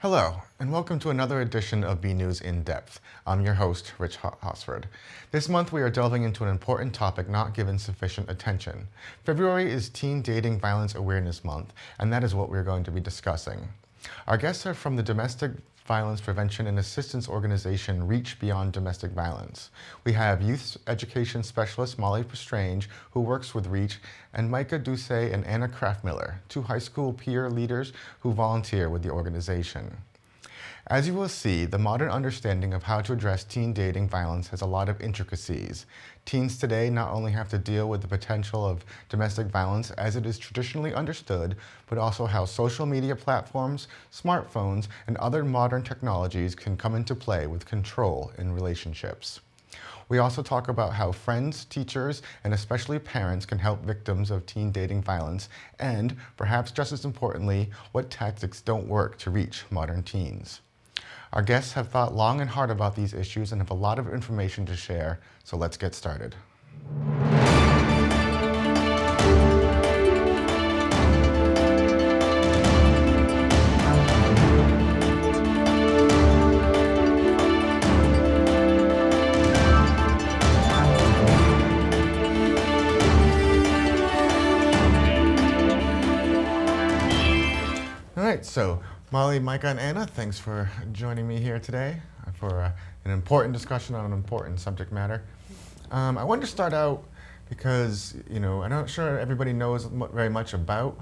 Hello, and welcome to another edition of BNEWS In Depth. I'm your host, Rich Hosford. This month we are delving into an important topic not given sufficient attention. February is Teen Dating Violence Awareness Month, and that is what we're going to be discussing. Our guests are from the Domestic Violence Prevention and Assistance Organization Reach Beyond Domestic Violence. We have Youth Education Specialist Molly Pestrange, who works with Reach, and Micah Doucet and Anna Kraftmiller, two high school peer leaders who volunteer with the organization. As you will see, the modern understanding of how to address teen dating violence has a lot of intricacies. Teens today not only have to deal with the potential of domestic violence as it is traditionally understood, but also how social media platforms, smartphones, and other modern technologies can come into play with control in relationships. We also talk about how friends, teachers, and especially parents can help victims of teen dating violence, and, perhaps just as importantly, what tactics don't work to reach modern teens. Our guests have thought long and hard about these issues and have a lot of information to share, so let's get started. All right, so Molly, Micah, and Anna, thanks for joining me here today for an important discussion on an important subject matter. I wanted to start out because, I'm not sure everybody knows very much about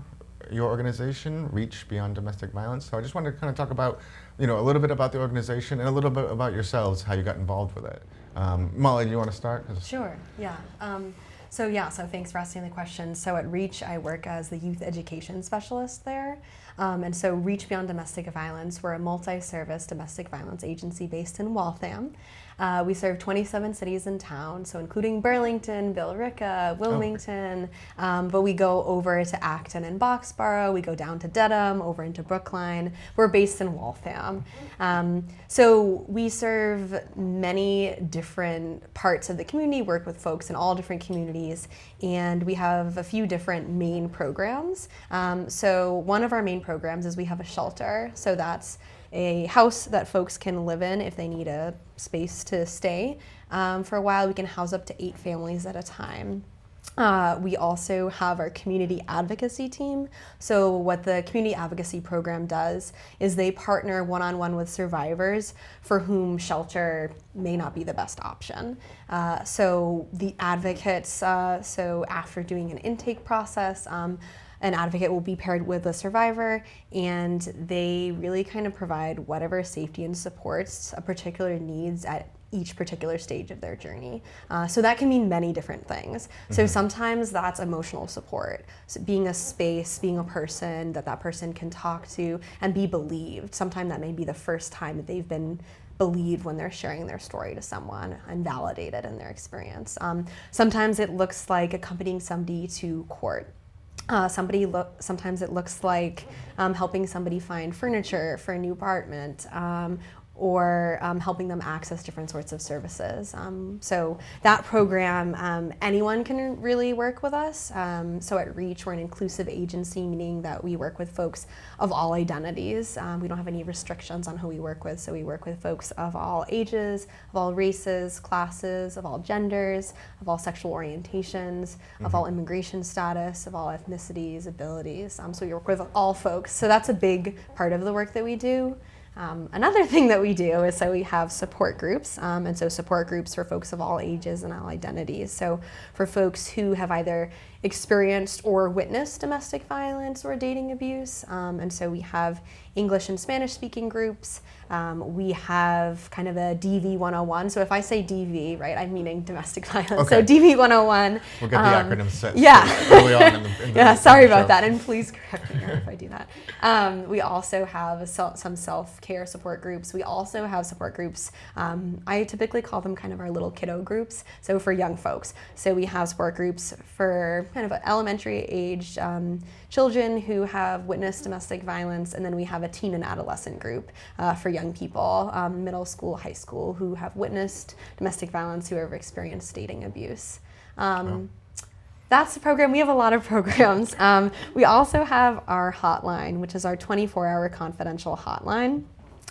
your organization, Reach Beyond Domestic Violence. So I just wanted to kind of talk about, a little bit about the organization and a little bit about yourselves, how you got involved with it. Molly, do you want to start? Sure, yeah. So thanks for asking the question. So at Reach, I work as the youth education specialist there. And so Reach Beyond Domestic Violence, we're a multi-service domestic violence agency based in Waltham. We serve 27 cities and towns, so including Burlington, Billerica, Wilmington, but we go over to Acton and Boxborough, we go down to Dedham, over into Brookline. We're based in Waltham. So we serve many different parts of the community, work with folks in all different communities, and we have a few different main programs. So one of our main programs is we have a shelter, so that's a house that folks can live in if they need a space to stay. For a while, we can house up to 8 families at a time. We also have our community advocacy team. So what the community advocacy program does is they partner one-on-one with survivors for whom shelter may not be the best option. So the advocates, so after doing an intake process, an advocate will be paired with a survivor, and they really kind of provide whatever safety and supports a particular needs at each particular stage of their journey. So that can mean many different things. So sometimes that's emotional support, so being a space, being a person that person can talk to and be believed. Sometimes that may be the first time that they've been believed when they're sharing their story to someone and validated in their experience. Sometimes it looks like accompanying somebody to court. Sometimes it looks like helping somebody find furniture for a new apartment, or helping them access different sorts of services. So that program, anyone can really work with us. So at Reach, we're an inclusive agency, meaning that we work with folks of all identities. We don't have any restrictions on who we work with, so we work with folks of all ages, of all races, classes, of all genders, of all sexual orientations, of all immigration status, of all ethnicities, abilities. So we work with all folks. So that's a big part of the work that we do. Another thing that we do is we have support groups, and so support groups for folks of all ages and all identities. So for folks who have either experienced or witnessed domestic violence or dating abuse, and so we have English and Spanish speaking groups. We have kind of a DV 101. So if I say DV, right, I'm meaning domestic violence. Okay. So DV 101. We'll get the acronym set early on in the sorry about that, and please correct me if I do that. We also have some self-care support groups. We also have support groups. I typically call them kind of our little kiddo groups, so for young folks. So we have support groups for kind of elementary aged children who have witnessed domestic violence, and then we have a teen and adolescent group for young people, middle school, high school, who have witnessed domestic violence, who have experienced dating abuse. That's the program. We have a lot of programs. We also have our hotline, which is our 24-hour confidential hotline.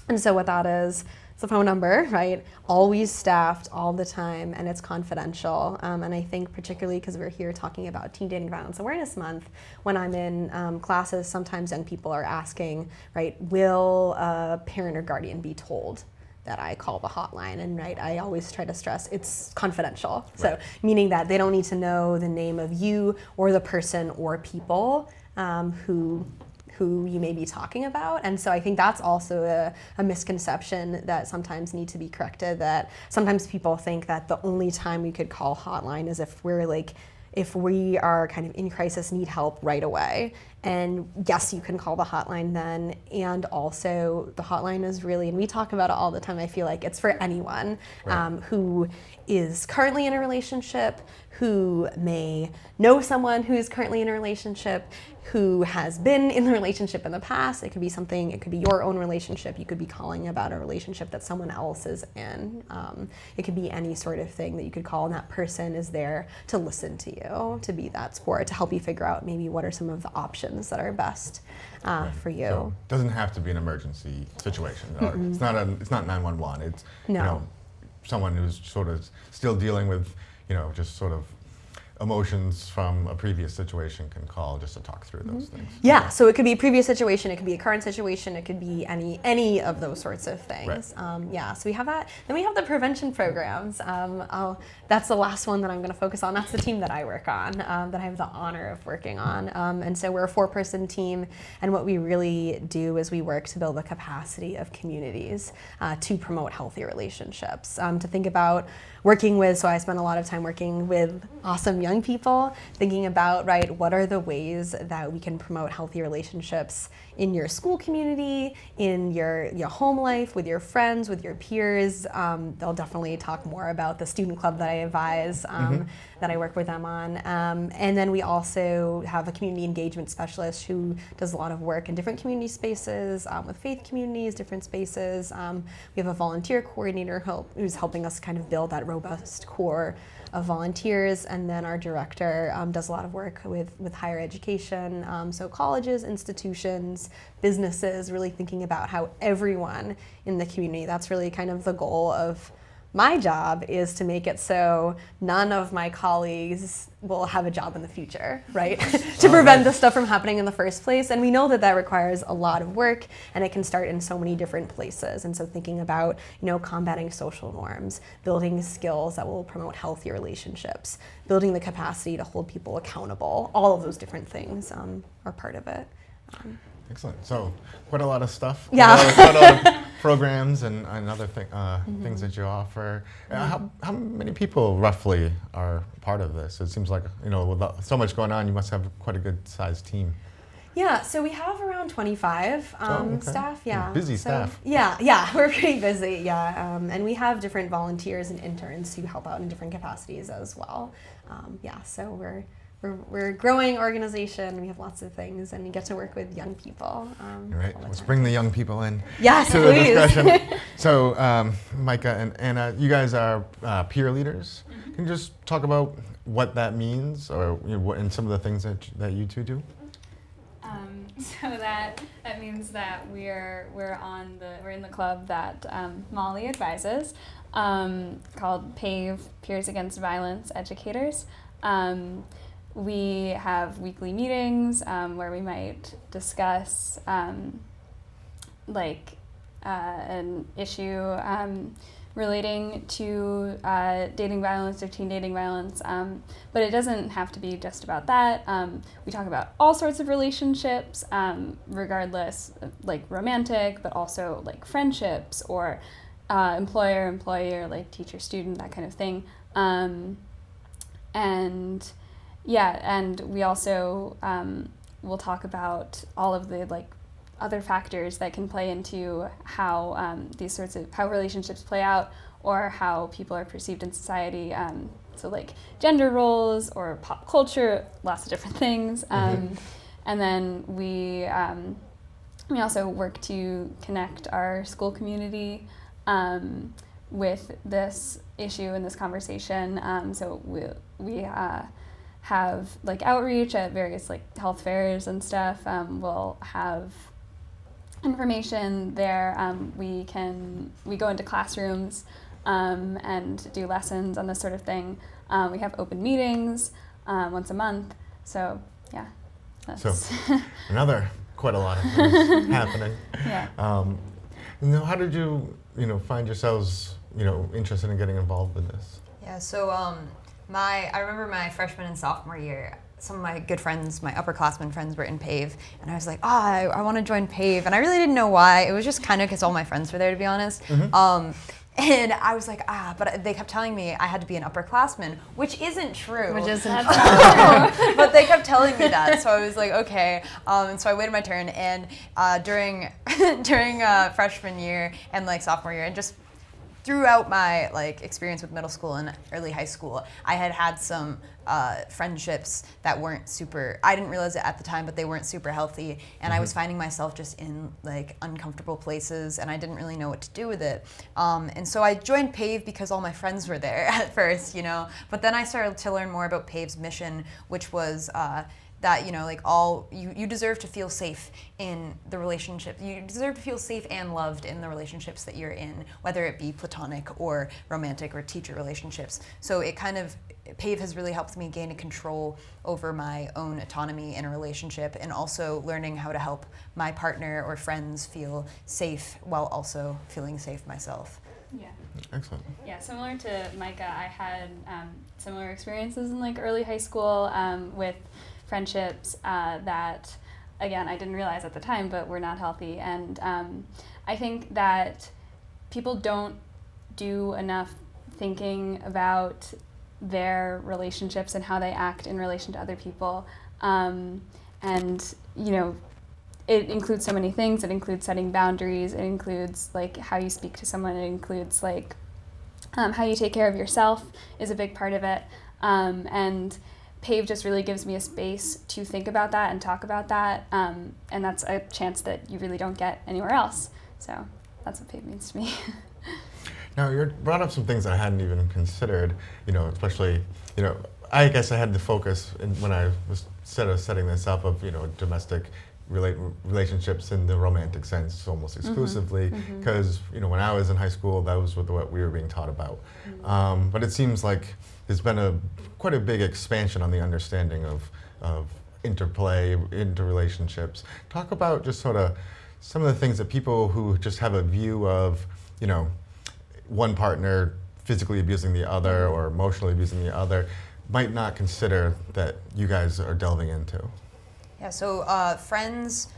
And so what that is, it's a phone number, right? Always staffed all the time, and it's confidential. And I think particularly because we're here talking about Teen Dating Violence Awareness Month, when I'm in classes, sometimes young people are asking, right, will a parent or guardian be told that I call the hotline? And right, I always try to stress it's confidential. Right. So meaning that they don't need to know the name of you or the person or people who you may be talking about. And so I think that's also a misconception that sometimes need to be corrected, that sometimes people think that the only time we could call hotline is if we are kind of in crisis, need help right away. And yes, you can call the hotline then. And also the hotline is really, and we talk about it all the time, I feel like it's for anyone who is currently in a relationship, who may know someone who is currently in a relationship, who has been in the relationship in the past. It could be something, it could be your own relationship. You could be calling about a relationship that someone else is in. It could be any sort of thing that you could call, and that person is there to listen to you, to be that support, to help you figure out maybe what are some of the options that are best for you. So it doesn't have to be an emergency situation. Or it's not 911. It's someone who's sort of still dealing with, just sort of emotions from a previous situation can call just to talk through those things. Yeah, so it could be a previous situation, it could be a current situation, it could be any of those sorts of things. Right. So we have that. Then we have the prevention programs. That's the last one that I'm going to focus on. That's the team that I work on, that I have the honor of working on. And so we're a 4-person team, and what we really do is we work to build the capacity of communities to promote healthy relationships, to think about working with, so I spend a lot of time working with awesome young people, thinking about, right, what are the ways that we can promote healthy relationships in your school community, in your home life, with your friends, with your peers. They'll definitely talk more about the student club that I advise, that I work with them on. And then we also have a community engagement specialist who does a lot of work in different community spaces, with faith communities, different spaces. We have a volunteer coordinator who's helping us kind of build that robust core of volunteers, and then our director does a lot of work with higher education, so colleges, institutions, businesses, really thinking about how everyone in the community, that's really kind of the goal of my job, is to make it so none of my colleagues will have a job in the future, right? To prevent this stuff from happening in the first place. And we know that requires a lot of work, and it can start in so many different places. And so thinking about, combating social norms, building skills that will promote healthy relationships, building the capacity to hold people accountable, all of those different things are part of it. Excellent. So quite a lot of stuff. Yeah. Quite a lot of programs and other things that you offer. How many people roughly are part of this? It seems like, with so much going on, you must have quite a good sized team. Yeah, so we have around 25 staff. Yeah, busy staff. Yeah, we're pretty busy. Yeah, and we have different volunteers and interns who help out in different capacities as well. So we're a growing organization. We have lots of things, and we get to work with young people. Right. Let's bring the young people in. Yes, to please. The discussion. So, Micah and Anna, you guys are peer leaders. Can you just talk about what that means, or and some of the things that you two do? So that means that we're in the club that Molly advises, called Pave, Peers Against Violence Educators. We have weekly meetings where we might discuss an issue relating to dating violence or teen dating violence, but it doesn't have to be just about that. We talk about all sorts of relationships, regardless, like romantic, but also like friendships or employer-employee, or like teacher-student, that kind of thing. And we also will talk about all of the other factors that can play into how how relationships play out, or how people are perceived in society. So like gender roles or pop culture, lots of different things. And then we also work to connect our school community with this issue and this conversation. So we have like outreach at various like health fairs and stuff. We'll have information there. We go into classrooms and do lessons on this sort of thing. We have open meetings once a month. So yeah. So quite a lot of things happening. Yeah. How did you find yourselves interested in getting involved in this? Yeah. So I remember my freshman and sophomore year. Some of my good friends, my upperclassmen friends, were in Pave, and I was like, I want to join Pave, and I really didn't know why. It was just kind of because all my friends were there, to be honest. Mm-hmm. And I was like, but they kept telling me I had to be an upperclassman, which isn't true. Which isn't true. But they kept telling me that, so I was like, okay. And so I waited my turn, and during freshman year and like sophomore year, and just throughout my like experience with middle school and early high school, I had some friendships that weren't super, I didn't realize it at the time, but they weren't super healthy, and I was finding myself just in like uncomfortable places, and I didn't really know what to do with it. And so I joined Pave because all my friends were there at first, but then I started to learn more about Pave's mission, which was that you deserve to feel safe in the relationship. You deserve to feel safe and loved in the relationships that you're in, whether it be platonic or romantic or teacher relationships. So Pave has really helped me gain a control over my own autonomy in a relationship, and also learning how to help my partner or friends feel safe while also feeling safe myself. Yeah. Excellent. Yeah, similar to Micah, I had similar experiences in like early high school with friendships that, again, I didn't realize at the time, but were not healthy. And I think that people don't do enough thinking about their relationships and how they act in relation to other people. And, it includes so many things. It includes setting boundaries. It includes like how you speak to someone. It includes like how you take care of yourself is a big part of it. And Pave just really gives me a space to think about that and talk about that. And that's a chance that you really don't get anywhere else. So that's what Pave means to me. Now, you brought up some things that I hadn't even considered, especially, I guess I had the focus when I was setting this up of, domestic relationships in the romantic sense almost exclusively, because, when I was in high school, that was what we were being taught about. But it seems like there's been quite a big expansion on the understanding of interplay, interrelationships. Talk about just sort of some of the things that people who just have a view of, one partner physically abusing the other or emotionally abusing the other might not consider that you guys are delving into. Yeah, so friends,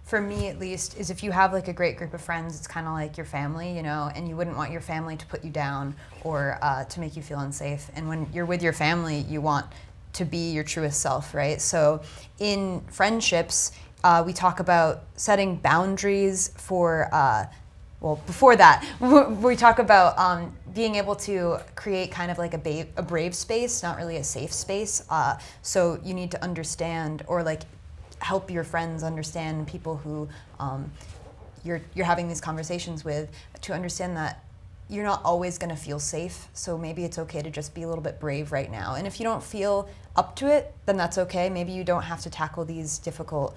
for me at least, is if you have like a great group of friends, it's kind of like your family, and you wouldn't want your family to put you down or to make you feel unsafe. And when you're with your family, you want to be your truest self, right? So in friendships, we talk about setting boundaries for before that, we talk about being able to create kind of like a brave space, not really a safe space. So you need to understand, or like help your friends understand, people who you're having these conversations with, to understand that you're not always going to feel safe. So maybe it's okay to just be a little bit brave right now. And if you don't feel up to it, then that's okay. Maybe you don't have to tackle these difficult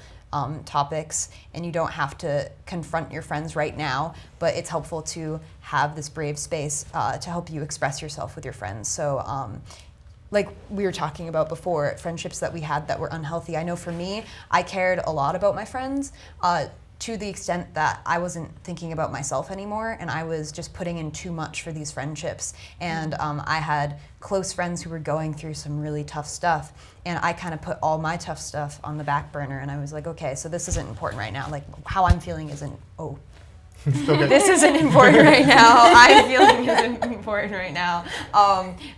topics, and you don't have to confront your friends right now, but it's helpful to have this brave space to help you express yourself with your friends. So like we were talking about before, friendships that we had that were unhealthy. I know for me, I cared a lot about my friends to the extent that I wasn't thinking about myself anymore, and I was just putting in too much for these friendships. And I had close friends who were going through some really tough stuff, and I kind of put all my tough stuff on the back burner, and I was like, okay, so this isn't important right now. Like, how I'm feeling isn't, this isn't important right now. I'm feeling isn't important right now.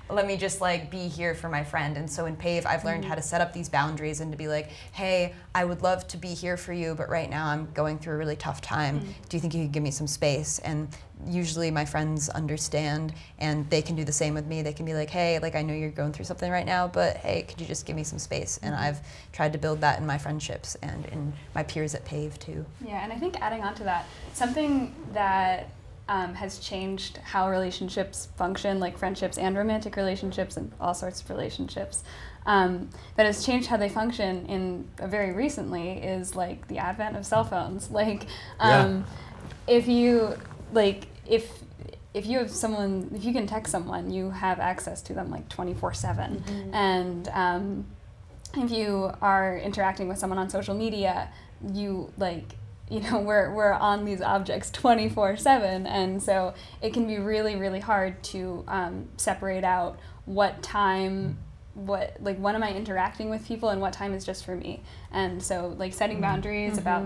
Let me just like be here for my friend. And so in Pave, I've learned how to set up these boundaries and to be like, hey, I would love to be here for you, but right now I'm going through a really tough time. Do you think you could give me some space? And usually my friends understand, and they can do the same with me. They can be like, hey, like I know you're going through something right now, but hey, could you just give me some space? And I've tried to build that in my friendships and in my peers at Pave too. Yeah, and I think adding on to that, something that has changed how relationships function, like friendships and romantic relationships and all sorts of relationships. That has changed how they function in very recently is like the advent of cell phones. Like, if you have someone, if you can text someone, you have access to them like 24/7. And if you are interacting with someone on social media, we're on these objects 24/7, and so it can be really, really hard to separate out when am I interacting with people and what time is just for me. And so like setting boundaries about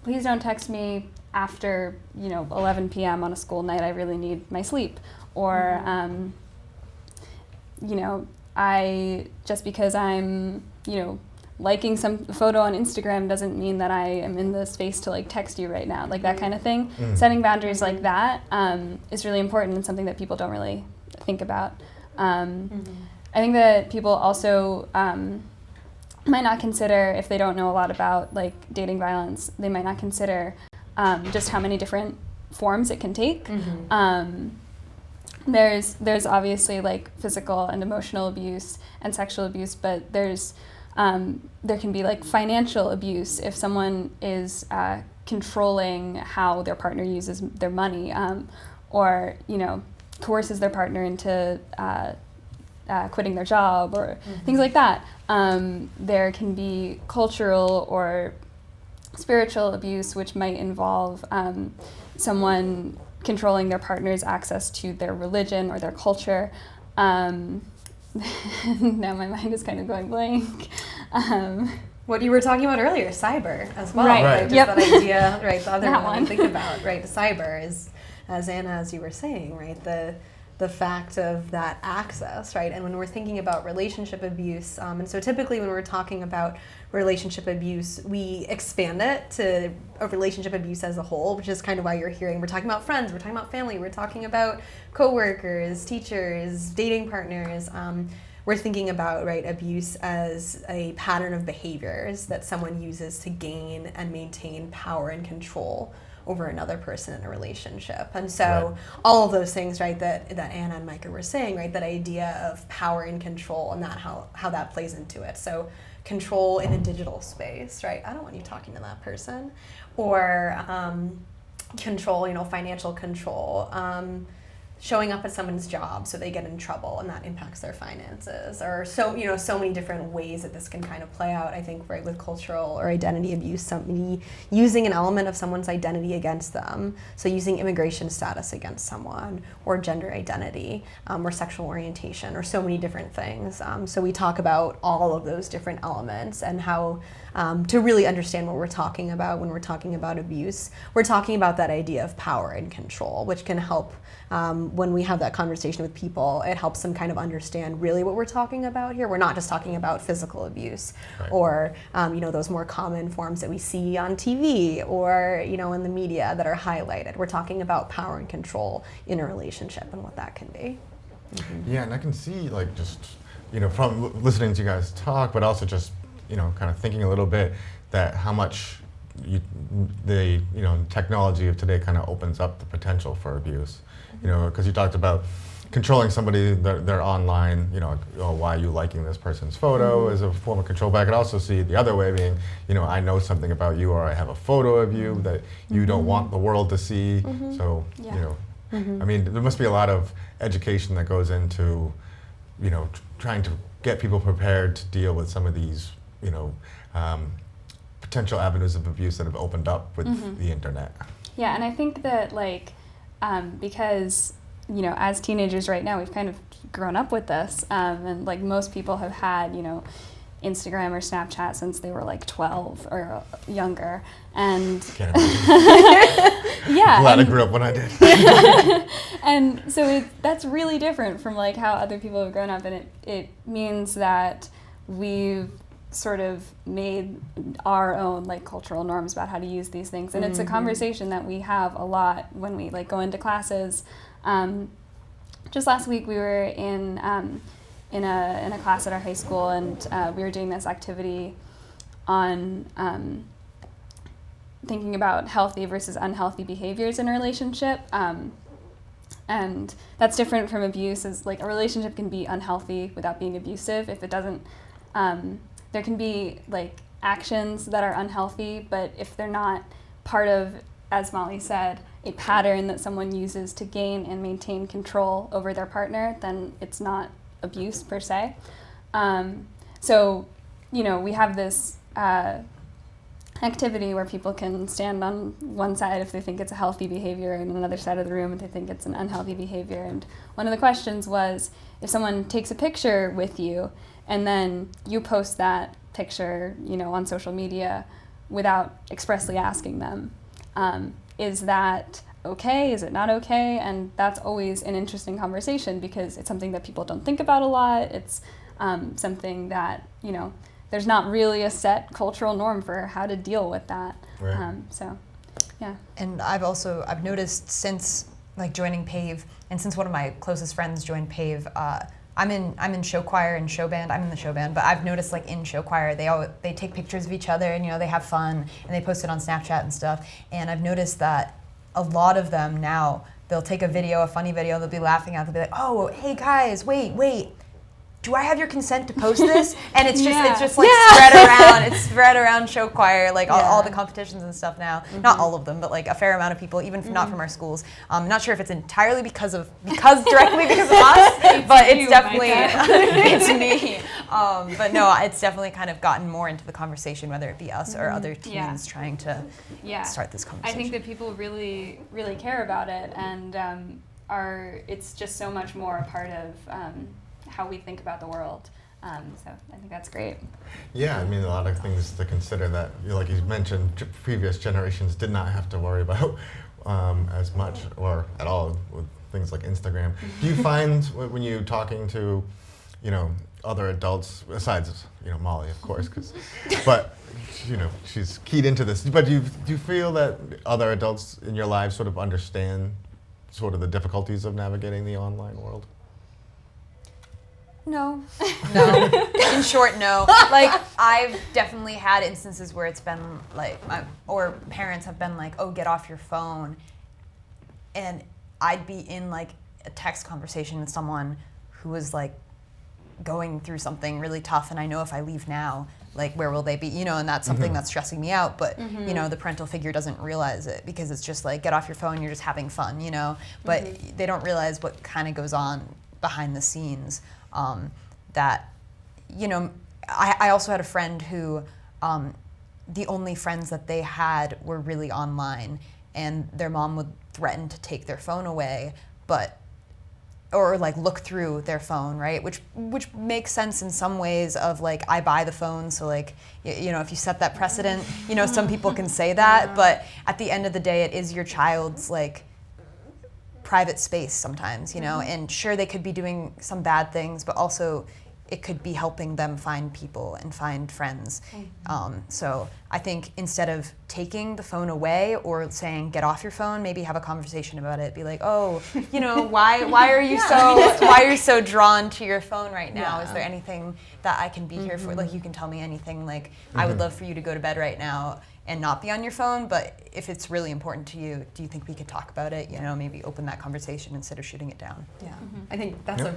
please don't text me after 11 p.m. on a school night. I really need my sleep. Or I just because I'm liking some photo on Instagram doesn't mean that I am in the space to like text you right now, like that kind of thing. Setting boundaries like that is really important and something that people don't really think about. I think that people also might not consider, if they don't know a lot about like dating violence, they might not consider just how many different forms it can take. There's obviously like physical and emotional abuse and sexual abuse, but there can be like financial abuse if someone is controlling how their partner uses their money, or coerces their partner into quitting their job or things like that. There can be cultural or spiritual abuse, which might involve someone controlling their partner's access to their religion or their culture. Now my mind is kind of going blank. What you were talking about earlier, cyber as well. Right. Just that idea, right? The other That one one. you think about, right? Cyber is, as Anna, as you were saying, right? The fact of that access, right? And when we're thinking about relationship abuse, and so typically when we're talking about relationship abuse, we expand it to a relationship abuse as a whole, which is kind of why you're hearing, we're talking about friends, we're talking about family, we're talking about coworkers, teachers, dating partners. We're thinking about, right, abuse as a pattern of behaviors that someone uses to gain and maintain power and control over another person in a relationship. And so all of those things, right, that Anna and Micah were saying, right, that idea of power and control and that how that plays into it. So control in a digital space, right? I don't want you talking to that person. Or control, financial control. Showing up at someone's job so they get in trouble and that impacts their finances, or so many different ways that this can kind of play out. I think, right, with cultural or identity abuse, somebody using an element of someone's identity against them, so using immigration status against someone, or gender identity, or sexual orientation, or so many different things. So we talk about all of those different elements and how to really understand what we're talking about when we're talking about abuse. We're talking about that idea of power and control, which can help when we have that conversation with people. It helps them kind of understand really what we're talking about here. We're not just talking about physical abuse, or those more common forms that we see on TV or in the media that are highlighted. We're talking about power and control in a relationship and what that can be. Yeah, and I can see like just from listening to you guys talk, but also just kind of thinking a little bit that how much the technology of today kind of opens up the potential for abuse. Because you talked about controlling somebody, they're online, why are you liking this person's photo as a form of control. But I could also see the other way being, I know something about you, or I have a photo of you that you don't want the world to see. So, I mean, there must be a lot of education that goes into, trying to get people prepared to deal with some of these, potential avenues of abuse that have opened up with the internet. Yeah, and I think that because as teenagers right now, we've kind of grown up with this, and like most people have had Instagram or Snapchat since they were like 12 or younger, and Can't imagine. yeah, Glad I grew up when I did. and so that's really different from like how other people have grown up, and it means that we've sort of made our own like cultural norms about how to use these things, and it's a conversation that we have a lot when we like go into classes. Just last week we were in a class at our high school, and we were doing this activity on thinking about healthy versus unhealthy behaviors in a relationship. And that's different from abuse. Is like a relationship can be unhealthy without being abusive if it doesn't. There can be like actions that are unhealthy, but if they're not part of, as Molly said, a pattern that someone uses to gain and maintain control over their partner, then it's not abuse per se. So, we have this activity where people can stand on one side if they think it's a healthy behavior and another side of the room if they think it's an unhealthy behavior. And one of the questions was, if someone takes a picture with you and then you post that picture, on social media without expressly asking them, is that okay? Is it not okay? And that's always an interesting conversation because it's something that people don't think about a lot. It's something that, there's not really a set cultural norm for how to deal with that. Right. Yeah. And I've noticed since like joining Pave, and since one of my closest friends joined Pave, I'm in show choir and show band. I'm in the show band, but I've noticed like in show choir they take pictures of each other and they have fun and they post it on Snapchat and stuff. And I've noticed that a lot of them now, they'll take a funny video, they'll be laughing at, they'll be like, oh, hey guys, wait. Do I have your consent to post this? And it's just like spread around. It's spread around show choir, like all the competitions and stuff now. Mm-hmm. Not all of them, but like a fair amount of people, even not from our schools. Not sure if it's entirely directly because of us, but it's definitely it's me. But no, it's definitely kind of gotten more into the conversation, whether it be us or other teens trying to start this conversation. I think that people really, really care about it, and it's just so much more a part of how we think about the world. So I think that's great. Yeah, I mean, a lot of things to consider that, like you mentioned, previous generations did not have to worry about as much or at all with things like Instagram. Do you find when you're talking to, other adults, besides, Molly, of course, but, she's keyed into this, but do you feel that other adults in your lives sort of understand sort of the difficulties of navigating the online world? No. In short, no. Like, I've definitely had instances where it's been like, or parents have been like, oh, get off your phone. And I'd be in like a text conversation with someone who was like going through something really tough. And I know if I leave now, like, where will they be? And that's something that's stressing me out. But, the parental figure doesn't realize it because it's just like, get off your phone, you're just having fun, But they don't realize what kind of goes on behind the scenes. That, I also had a friend who the only friends that they had were really online, and their mom would threaten to take their phone away, or like look through their phone, right? Which makes sense in some ways of like, I buy the phone, so like, if you set that precedent, some people can say that, but at the end of the day, it is your child's like private space sometimes, and sure, they could be doing some bad things, but also it could be helping them find people and find friends. So I think instead of taking the phone away or saying, get off your phone, maybe have a conversation about it. Be like, oh, why are you so drawn to your phone right now? Is there anything that I can be here for? Like, you can tell me anything. Like, I would love for you to go to bed right now and not be on your phone, but if it's really important to you, do you think we could talk about it? Maybe open that conversation instead of shooting it down. Yeah, I think that's a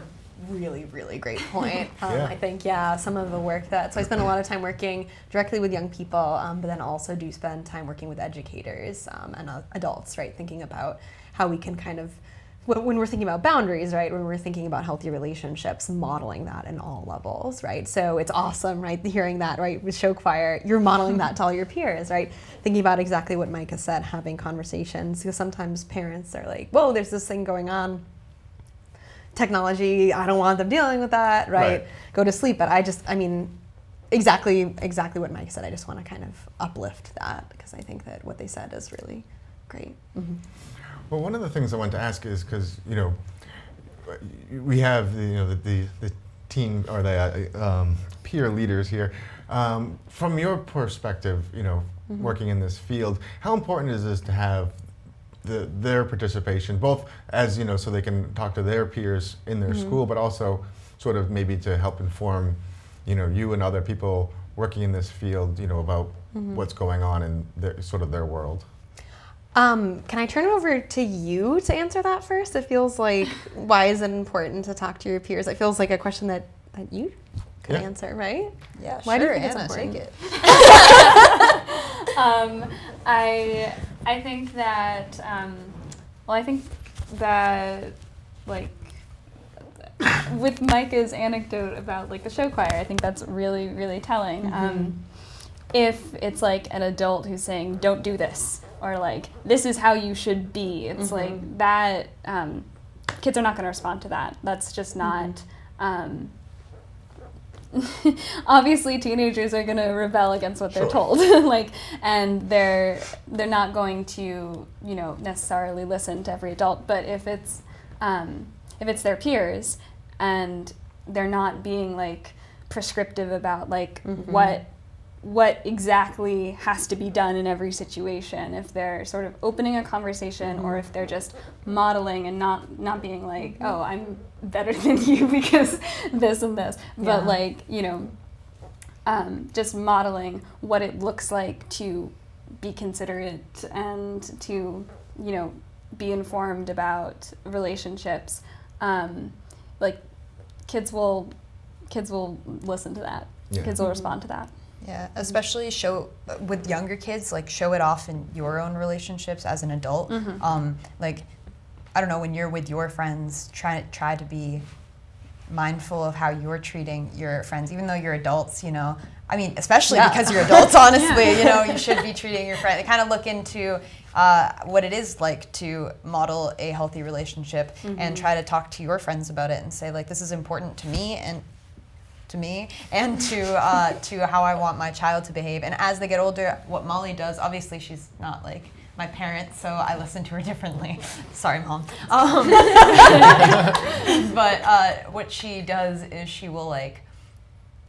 really, really great point. Yeah. I think, some of the work so I spend a lot of time working directly with young people, but then also do spend time working with educators and adults, right? Thinking about how we can kind of, when we're thinking about boundaries, right? When we're thinking about healthy relationships, modeling that in all levels, right? So it's awesome, right? Hearing that, right? With show choir, you're modeling that to all your peers, right? Thinking about exactly what Micah said, having conversations, because sometimes parents are like, whoa, there's this thing going on. Technology, I don't want them dealing with that, right? Go to sleep. But exactly what Mike said. I just want to kind of uplift that because I think that what they said is really great. Well, one of the things I wanted to ask is because, we have the teen or the peer leaders here. From your perspective, working in this field, how important is this to have their participation, both as so they can talk to their peers in their school, but also sort of maybe to help inform you and other people working in this field about what's going on in sort of their world. Can I turn it over to you to answer that first? It feels like, why is it important to talk to your peers? It feels like a question that you could answer, right? Yeah, Why sure, do you think Anna, it's take important? it. I think that I think that like with Micah's anecdote about like the show choir, I think that's really, really telling. If it's like an adult who's saying, don't do this, or like, this is how you should be, it's like that, kids are not going to respond to that. That's just not, obviously teenagers are going to rebel against what they're told, like, and they're not going to, you know, necessarily listen to every adult, but if it's their peers and they're not being like prescriptive about like what exactly has to be done in every situation, if they're sort of opening a conversation or if they're just modeling and not being like, oh, I'm better than you because this and this, but like, you know, just modeling what it looks like to be considerate and to, you know, be informed about relationships. Like kids will listen to that. Kids will respond to that. Yeah, especially with younger kids, like show it off in your own relationships as an adult. Like, I don't know, when you're with your friends, try to be mindful of how you're treating your friends, even though you're adults, you know. I mean, especially because you're adults, honestly, you know, you should be treating your friend. Kind of look into what it is like to model a healthy relationship and try to talk to your friends about it and say, like, this is important to me and to how I want my child to behave. And as they get older, what Molly does, obviously she's not like my parent, so I listen to her differently. Sorry, Mom. But what she does is she will like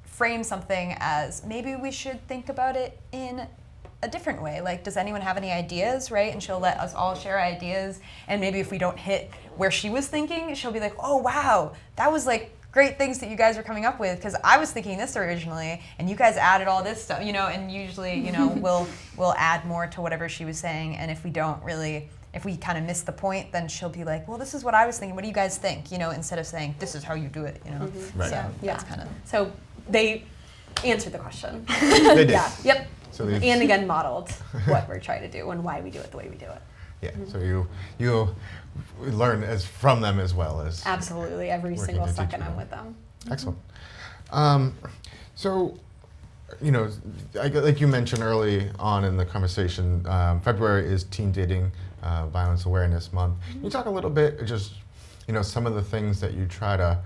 frame something as, maybe we should think about it in a different way. Like, does anyone have any ideas, right? And she'll let us all share ideas. And maybe if we don't hit where she was thinking, she'll be like, oh, wow, that was like great things that you guys are coming up with, because I was thinking this originally and you guys added all this stuff, you know, and usually, you know, we'll add more to whatever she was saying. And if we kind of miss the point, then she'll be like, well, this is what I was thinking, what do you guys think, you know, instead of saying this is how you do it, you know. Right. So that's kind of, So they answered the question. They did. Yep. So And again, modeled what we're trying to do and why we do it the way we do it. Yeah. So you learn from them as well as Absolutely, every working single to teach second them. I'm with them. Excellent. So, you know, like you mentioned early on in the conversation, February is Teen Dating Violence Awareness Month. Can you talk a little bit, just, you know, some of the things that you try to,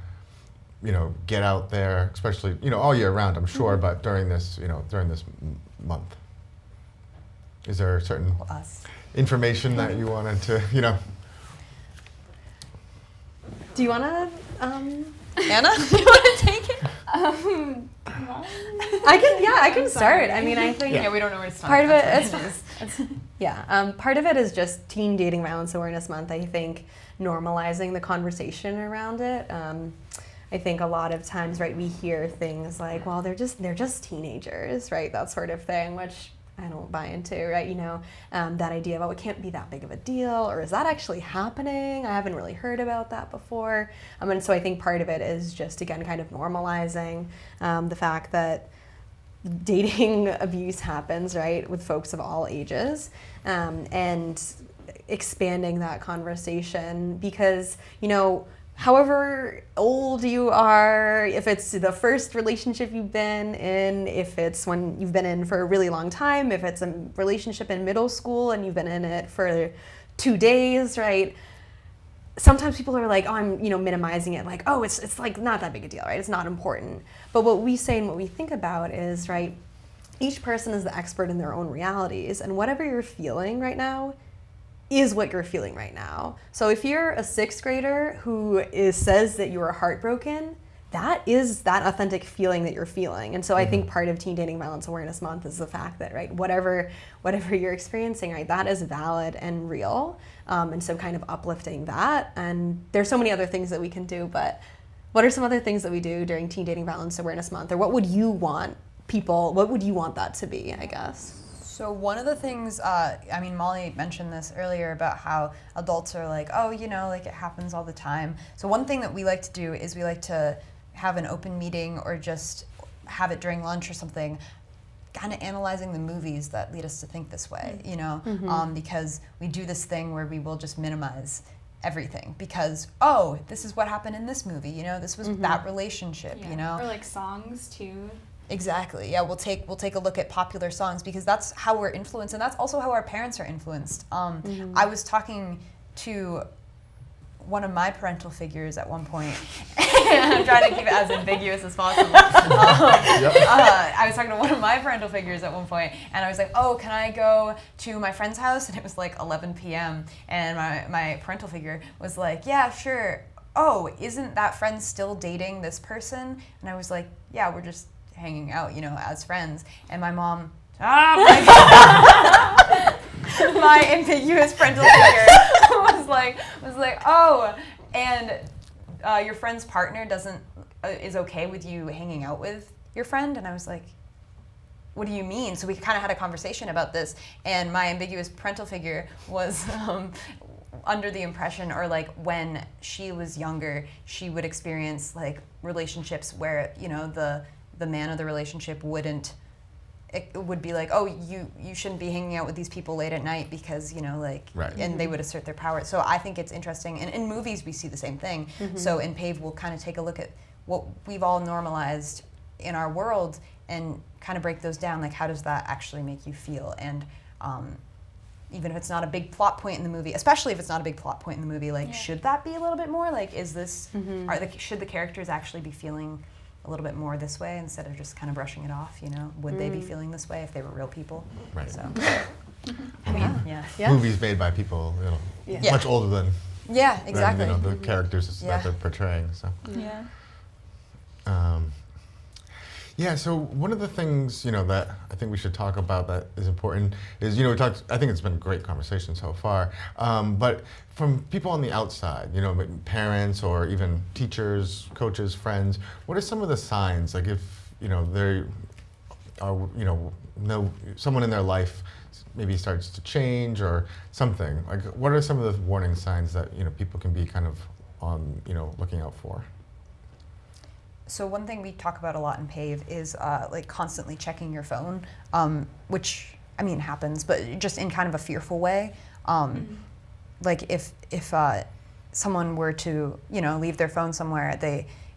you know, get out there, especially, you know, all year round, I'm sure, but during this, you know, month? Is there a certain information that you wanted to, you know? Do you want to, Anna, do you want to take it? I can start. I mean, I think we don't know where to start. part of it, part of it is just Teen Dating Violence Awareness Month. I think normalizing the conversation around it. I think a lot of times, right, we hear things like, well, they're just teenagers, right, that sort of thing, which I don't buy into, right? You know, that idea of, oh, it can't be that big of a deal, or is that actually happening? I haven't really heard about that before. And so I think part of it is just, again, kind of normalizing the fact that dating abuse happens, right, with folks of all ages, and expanding that conversation because, you know, however old you are, if it's the first relationship you've been in, if it's one you've been in for a really long time, if it's a relationship in middle school and you've been in it for 2 days, right? Sometimes people are like, oh, I'm, you know, minimizing it, like, oh, it's like not that big a deal, right? It's not important. But what we say and what we think about is, right, each person is the expert in their own realities, and whatever you're feeling right now is what you're feeling right now. So if you're a 6th grader who says that you are heartbroken, that is that authentic feeling that you're feeling. And so I think part of Teen Dating Violence Awareness Month is the fact that, right, whatever you're experiencing, right, that is valid and real. And so kind of uplifting that. And there's so many other things that we can do, but what are some other things that we do during Teen Dating Violence Awareness Month? Or what would you want people, what would you want that to be, I guess? So one of the things, I mean, Molly mentioned this earlier about how adults are like, oh, you know, like it happens all the time. So one thing that we like to do is we like to have an open meeting or just have it during lunch or something, kind of analyzing the movies that lead us to think this way, you know, because we do this thing where we will just minimize everything because, oh, this is what happened in this movie, you know, this was that relationship, you know. Or like songs too. Exactly. Yeah, we'll take a look at popular songs because that's how we're influenced, and that's also how our parents are influenced. I was talking to one of my parental figures at one point, and I'm trying to keep it as ambiguous as possible. I was talking to one of my parental figures at one point, and I was like, "Oh, can I go to my friend's house?" And it was like 11 p.m. And my parental figure was like, "Yeah, sure. Oh, isn't that friend still dating this person?" And I was like, "Yeah, we're just hanging out, you know, as friends." And my mom, my ambiguous parental figure was like, oh, and your friend's partner is okay with you hanging out with your friend? And I was like, what do you mean? So we kind of had a conversation about this, and my ambiguous parental figure was under the impression, or like when she was younger, she would experience like relationships where, you know, the man of the relationship would be like, oh, you shouldn't be hanging out with these people late at night because, you know, like, and they would assert their power. So I think it's interesting. And in movies, we see the same thing. So in Pave, we'll kind of take a look at what we've all normalized in our world and kind of break those down. Like, how does that actually make you feel? And even if it's not a big plot point in the movie, especially if it's not a big plot point in the movie, like, should that be a little bit more? Like, is this, should the characters actually be feeling a little bit more this way instead of just kind of brushing it off, you know? Would they be feeling this way if they were real people? Right. So, I mean, Movies made by people, you know, much older than exactly. you know, the characters that they're portraying. So. So one of the things, you know, that I think we should talk about that is important is, you know, I think it's been a great conversation so far, but from people on the outside, you know, parents or even teachers, coaches, friends, what are some of the signs, like if, you know, they are, you know, someone in their life maybe starts to change or something, like what are some of the warning signs that, you know, people can be kind of on, you know, looking out for? So one thing we talk about a lot in Pave is like constantly checking your phone, which, I mean, happens, but just in kind of a fearful way. Like if someone were to, you know, leave their phone somewhere,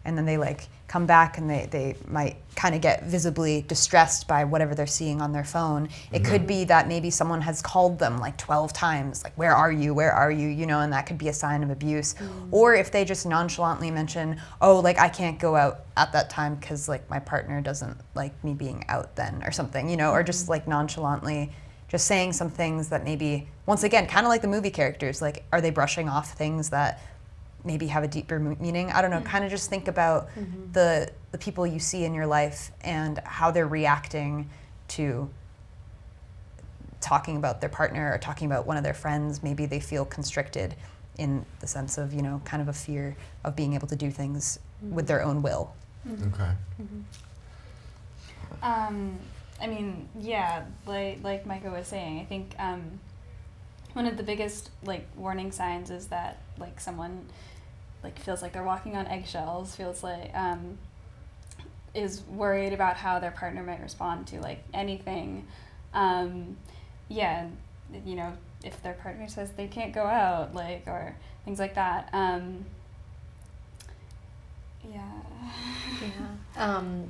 and then they like come back and they might kind of get visibly distressed by whatever they're seeing on their phone. It could be that maybe someone has called them like 12 times, like, where are you, you know, and that could be a sign of abuse. Or if they just nonchalantly mention, oh, like, I can't go out at that time because like my partner doesn't like me being out then or something, you know, or just like nonchalantly just saying some things that maybe, once again, kind of like the movie characters, like, are they brushing off things that maybe have a deeper meaning? I don't know, kind of just think about the people you see in your life and how they're reacting to talking about their partner or talking about one of their friends. Maybe they feel constricted in the sense of, you know, kind of a fear of being able to do things with their own will. Okay. I mean, yeah, like Micah was saying, I think one of the biggest like warning signs is that like someone like feels like they're walking on eggshells, feels like is worried about how their partner might respond to like anything. You know, if their partner says they can't go out, like, or things like that.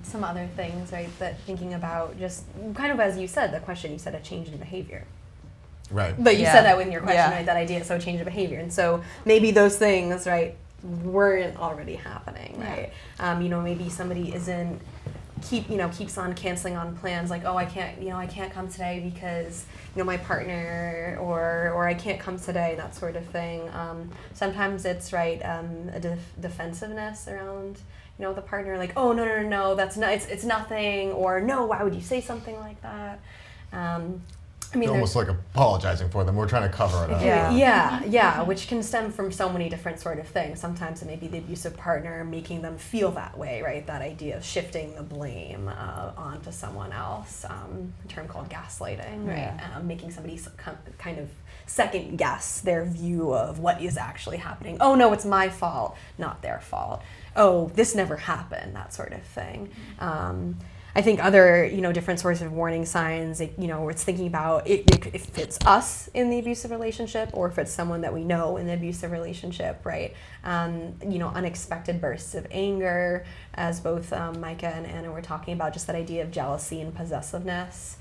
Some other things, right, that thinking about just kind of, as you said, the question, you said a change in behavior. Right. But you said that with your question, right, that idea, so change of behavior. And so maybe those things, right, weren't already happening, right? You know, maybe somebody keeps on canceling on plans, like, oh, I can't come today because, you know, my partner, or I can't come today, that sort of thing. Sometimes it's, right, a defensiveness around, you know, the partner, like, oh, no, that's not, it's nothing, or no, why would you say something like that? I mean, almost like apologizing for them. We're trying to cover it up. Yeah, which can stem from so many different sort of things. Sometimes it may be the abusive partner making them feel that way, right? That idea of shifting the blame onto someone else, a term called gaslighting, right? Making somebody kind of second guess their view of what is actually happening. Oh no, it's my fault, not their fault. Oh, this never happened, that sort of thing. I think other, different sorts of warning signs, it's thinking about if it's us in the abusive relationship or if it's someone that we know in the abusive relationship, right? Unexpected bursts of anger, as both Micah and Anna were talking about, just that idea of jealousy and possessiveness.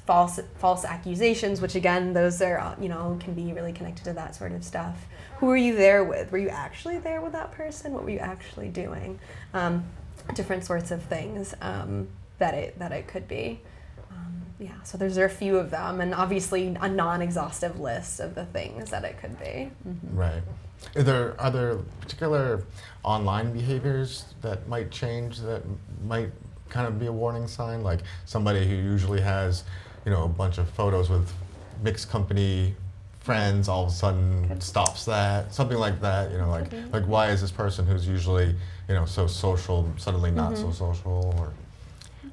False accusations, which again, those are, can be really connected to that sort of stuff. Who were you there with? Were you actually there with that person? What were you actually doing? Different sorts of things that it could be. So there's a few of them, and obviously a non-exhaustive list of the things that it could be. Mm-hmm. Right. Are there particular online behaviors that might change that might kind of be a warning sign? Like somebody who usually has, a bunch of photos with mixed company friends all of a sudden stops that, something like that, like why is this person who's usually, so social suddenly not so social? Or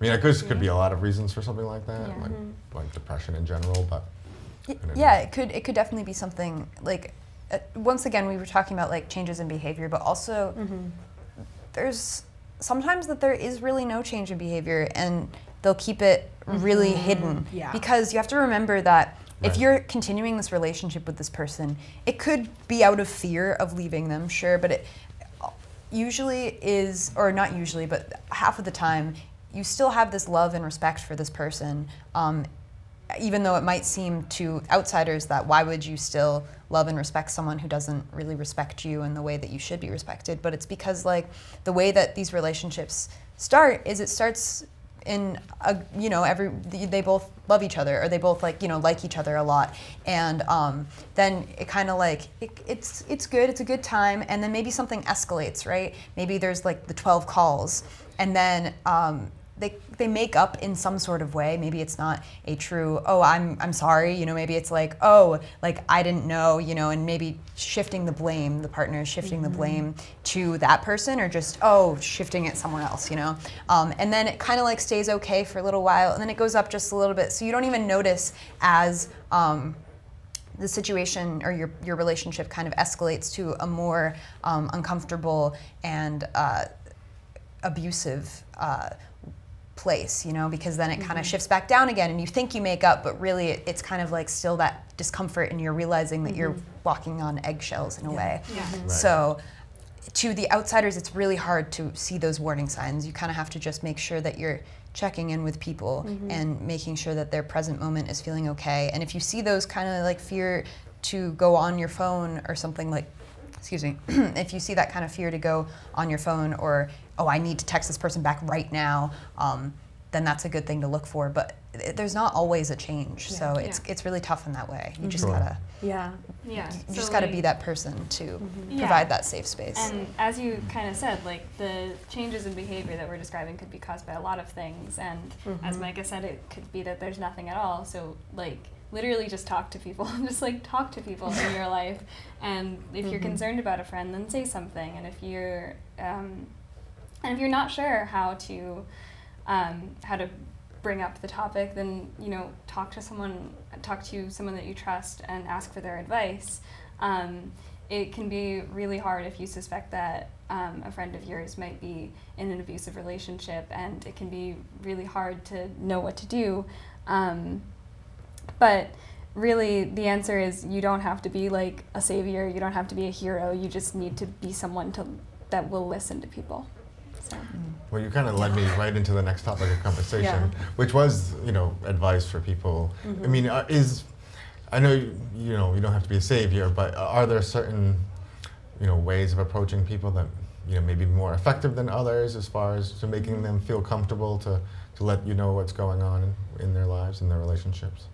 I guess it could be a lot of reasons for something like that, like depression in general, but it could definitely be something like once again we were talking about like changes in behavior, but also there's sometimes that there is really no change in behavior and they'll keep it really hidden because you have to remember that if you're continuing this relationship with this person, it could be out of fear of leaving them, sure, but it usually is, or not usually, but half of the time, you still have this love and respect for this person, even though it might seem to outsiders that why would you still love and respect someone who doesn't really respect you in the way that you should be respected, but it's because like the way that these relationships start is it starts in they both love each other or they both like each other a lot, and then it kind of like it's good, it's a good time, and then maybe something escalates, right? Maybe there's like the 12 calls, and then they make up in some sort of way. Maybe it's not a true, oh, I'm sorry, maybe it's like, oh, like I didn't know, and maybe shifting the blame, the partner is shifting the blame to that person, or just, oh, shifting it somewhere else, and then it kind of like stays okay for a little while, and then it goes up just a little bit, so you don't even notice as the situation or your relationship kind of escalates to a more uncomfortable and abusive place, because then it kind of shifts back down again and you think you make up, but really it's kind of like still that discomfort and you're realizing that you're walking on eggshells in a way. Right. So to the outsiders, it's really hard to see those warning signs. You kind of have to just make sure that you're checking in with people and making sure that their present moment is feeling okay. And if you see those kind of like fear to go on your phone or something like, excuse me, if you see that kind of fear to go on your phone or, oh, I need to text this person back right now, then that's a good thing to look for. But there's not always a change, so it's really tough in that way. You just gotta gotta be that person to provide that safe space. And as you kind of said, like the changes in behavior that we're describing could be caused by a lot of things, and as Micah said, it could be that there's nothing at all. So like literally just talk to people, just like talk to people in your life, and if you're concerned about a friend, then say something. And if you're not sure how to bring up the topic, then talk to someone that you trust and ask for their advice. It can be really hard if you suspect that a friend of yours might be in an abusive relationship, and it can be really hard to know what to do. But really, the answer is you don't have to be like a savior. You don't have to be a hero. You just need to be someone that will listen to people. So. Well, you kind of led me right into the next topic of conversation, which was, advice for people. I mean, I know you don't have to be a savior, but are there certain, ways of approaching people that, maybe more effective than others as far as to making them feel comfortable to let you know what's going on in their lives and their relationships?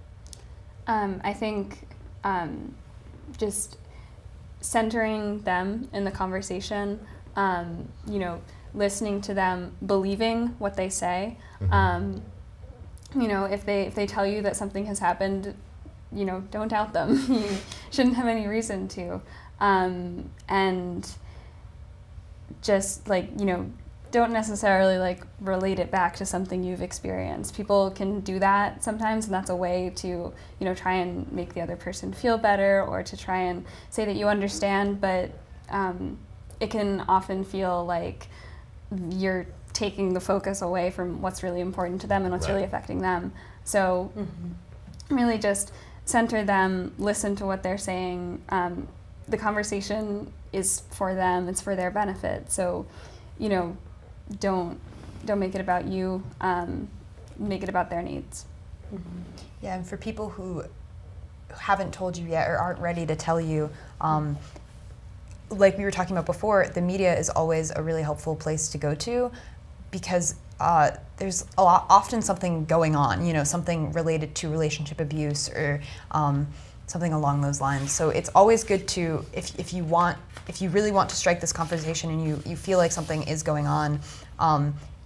I think just centering them in the conversation, listening to them, believing what they say, if they tell you that something has happened, don't doubt them. You shouldn't have any reason to. And just don't necessarily relate it back to something you've experienced. People can do that sometimes, and that's a way to try and make the other person feel better, or to try and say that you understand, but it can often feel like you're taking the focus away from what's really important to them and what's really affecting them. So really just center them, listen to what they're saying. The conversation is for them, it's for their benefit. So, don't make it about you, make it about their needs. Yeah, and for people who haven't told you yet or aren't ready to tell you, like we were talking about before, the media is always a really helpful place to go to, because there's often something going on, something related to relationship abuse or something along those lines. So it's always good to, if you really want to strike this conversation and you feel like something is going on,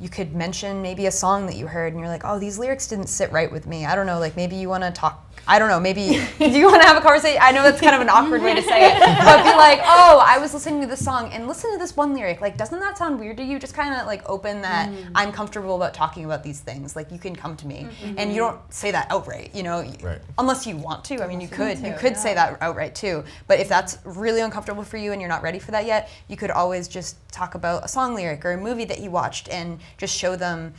you could mention maybe a song that you heard and you're like, oh, these lyrics didn't sit right with me. I don't know, maybe you want to talk, I don't know, maybe do you want to have a conversation? I know that's kind of an awkward way to say it, but be like, oh, I was listening to this song and listen to this one lyric. Doesn't that sound weird to you? Just kind of open that I'm comfortable about talking about these things. You can come to me. And you don't say that outright, Right. Unless you want to. I mean, you could say that outright too. But if that's really uncomfortable for you and you're not ready for that yet, you could always just talk about a song lyric or a movie that you watched and just show them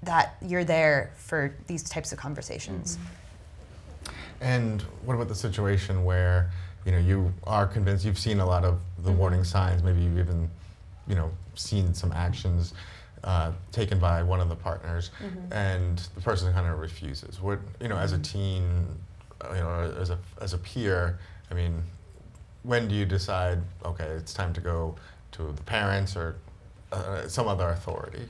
that you're there for these types of conversations. And what about the situation where, you are convinced, you've seen a lot of the warning signs, maybe you've even, seen some actions taken by one of the partners, and the person kind of refuses? What, as a teen, as a peer, I mean, when do you decide, okay, it's time to go to the parents or some other authority?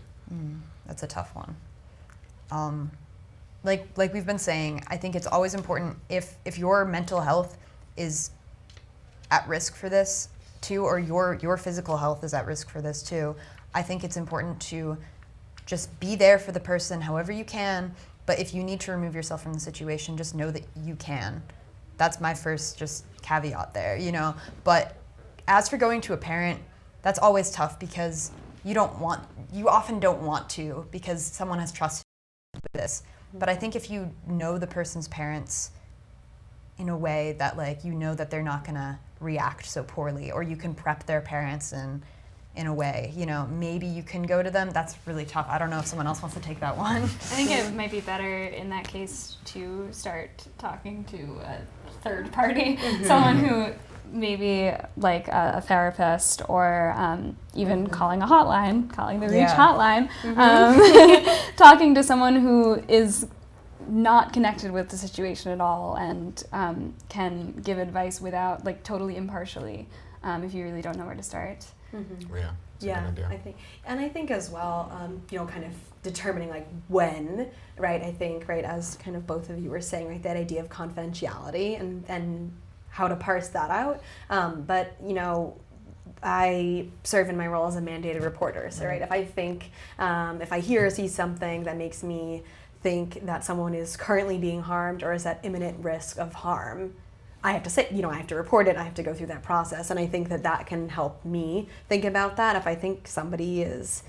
That's a tough one. Like we've been saying, I think it's always important if your mental health is at risk for this too, or your physical health is at risk for this too, I think it's important to just be there for the person however you can. But if you need to remove yourself from the situation, just know that you can. That's my first just caveat there, But as for going to a parent, that's always tough because you often don't want to, because someone has trusted you with this. But I think if you know the person's parents in a way that that they're not gonna react so poorly, or you can prep their parents in a way, maybe you can go to them. That's really tough. I don't know if someone else wants to take that one. I think it might be better in that case to start talking to a third party, someone who maybe a therapist, or even calling the Reach hotline, talking to someone who is not connected with the situation at all and can give advice without totally impartially, if you really don't know where to start. Yeah, it's a good idea. I think as well, kind of determining when, right? I think, right, as kind of both of you were saying, right, that idea of confidentiality and how to parse that out. But I serve in my role as a mandated reporter. So, right, if I think, if I hear or see something that makes me think that someone is currently being harmed or is at imminent risk of harm, I have to say, I have to report it. I have to go through that process. And I think that can help me think about that. If I think somebody is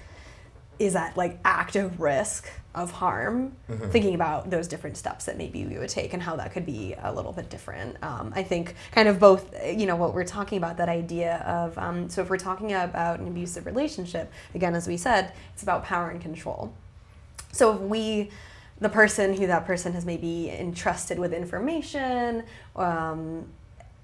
at active risk of harm, thinking about those different steps that maybe we would take and how that could be a little bit different. I think kind of both, what we're talking about, that idea of, so if we're talking about an abusive relationship, again, as we said, it's about power and control. So if the person who that person has maybe entrusted with information,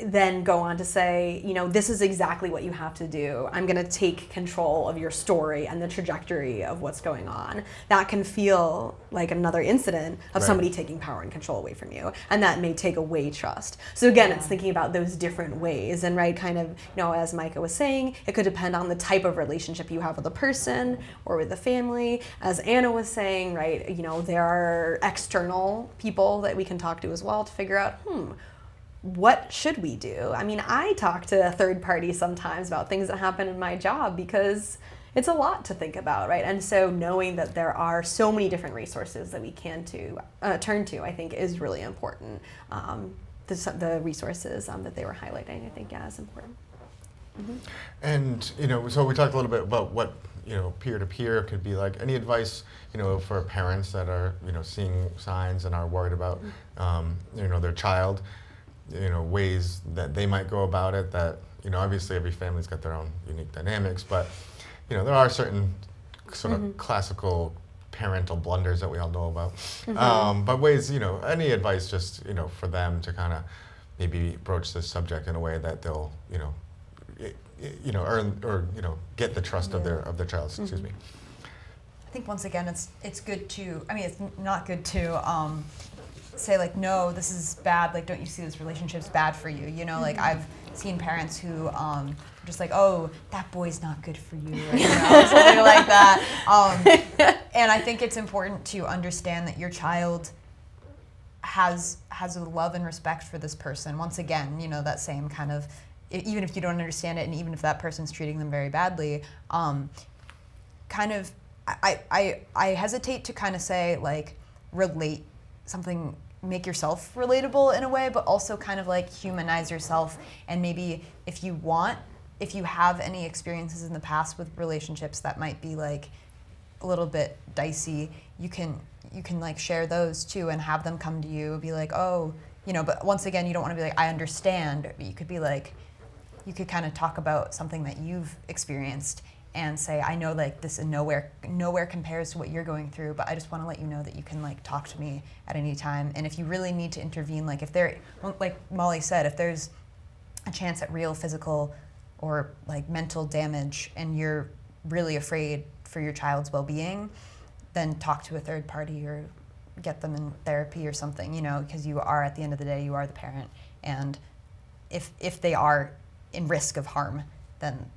then go on to say, this is exactly what you have to do. I'm going to take control of your story and the trajectory of what's going on. That can feel like another incident of somebody taking power and control away from you, and that may take away trust. So again, it's thinking about those different ways, and right, kind of, as Micah was saying, it could depend on the type of relationship you have with a person or with a family. As Anna was saying, right, there are external people that we can talk to as well to figure out, what should we do? I mean, I talk to a third party sometimes about things that happen in my job because it's a lot to think about, right? And so knowing that there are so many different resources that we can turn to, I think, is really important. The resources that they were highlighting, I think, is important. Mm-hmm. And, so we talked a little bit about what, peer-to-peer could be like. Any advice, for parents that are, seeing signs and are worried about, their child, ways that they might go about it that, obviously every family's got their own unique dynamics, but, there are certain sort of classical parental blunders that we all know about. Mm-hmm. But ways, any advice just, for them to kind of maybe broach this subject in a way that they'll, earn or get the trust of their child. Excuse me. I think once again, it's good to. I mean, it's not good to say like, no, this is bad. Like, don't you see this relationship's bad for you? Like I've seen parents who are just like, oh, that boy's not good for you, or, something like that. And I think it's important to understand that your child has a love and respect for this person. Once again, that same kind of. Even if you don't understand it, and even if that person's treating them very badly, kind of, I hesitate to kind of say like relate something, make yourself relatable in a way, but also kind of like humanize yourself. And maybe if you have any experiences in the past with relationships that might be like a little bit dicey, you can like share those too and have them come to you and be like, oh, but once again, you don't want to be like, I understand. You could be like, you could kind of talk about something that you've experienced and say, I know like this in nowhere compares to what you're going through, but I just want to let you know that you can like talk to me at any time. And if you really need to intervene, like if there, like Molly said, if there's a chance at real physical or like mental damage and you're really afraid for your child's well-being, then talk to a third party or get them in therapy or something, because you are, at the end of the day, you are the parent. And if they are in risk of harm, then,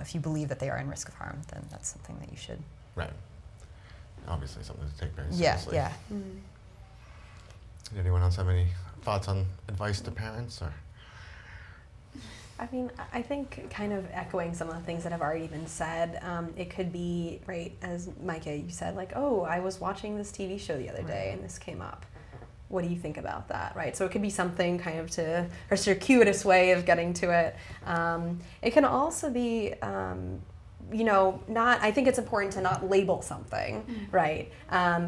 if you believe that they are in risk of harm, then that's something that you should. Right. Obviously something to take very Yeah, seriously. yeah. Mm-hmm. Did anyone else have any thoughts on advice to parents? Or? I mean, I think kind of echoing some of the things that have already been said, it could be, right, as Micah, you said, like, oh, I was watching this TV show the other day and this came up. What do you think about that, right? So it could be something kind of a circuitous way of getting to it. It can also be, I think it's important to not label something, right?